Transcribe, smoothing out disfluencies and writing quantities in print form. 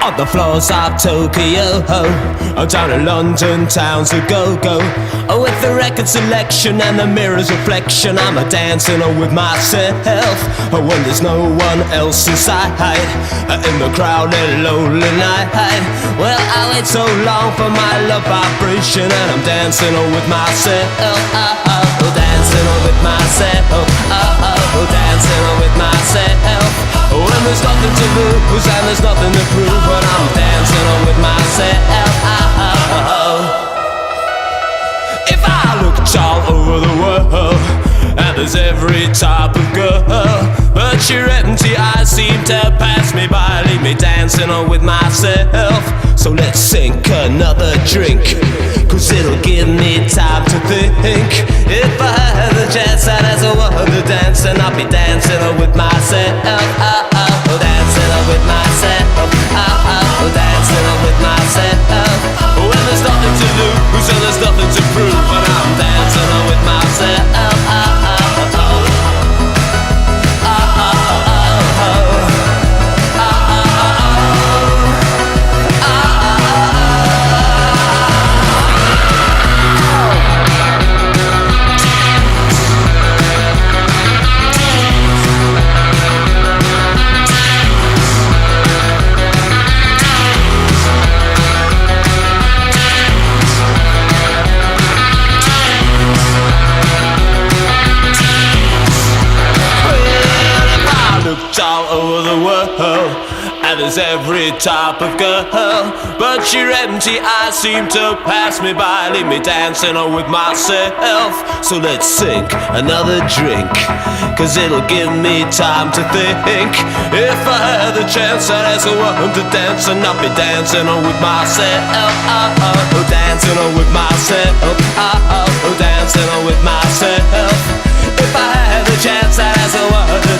on the floors of Tokyo, down in London town to go. With the record selection and the mirror's reflection, I'm a dancing with myself when there's no one else inside, in the crowded lonely night. Well, I wait so long for my love vibration, and I'm dancing with myself, dancing with myself, dancing with myself. When there's nothing to lose and there's nothing to prove, but I'm dancing with myself. If I looked all over the world, and there's every type of girl, but your empty eyes seem to pass me by, leave me dancing with myself. So let's sink another drink, cause it'll give me time to think. If I had the chance, I'd ask a woman to dance, and I'll be dancing with myself, dancing with myself, dancing with myself. When there's nothing to lose and there's nothing to prove, but I'm dancing with myself. All over the world, and there's every type of girl, but your empty eyes seem to pass me by, leave me dancing with myself. So let's sink another drink, cause it'll give me time to think. If I had the chance, I'd ask a woman to dance, and I'll be dancing with myself, dancing with myself, dancing with myself. If I had the chance, I'd ask a woman to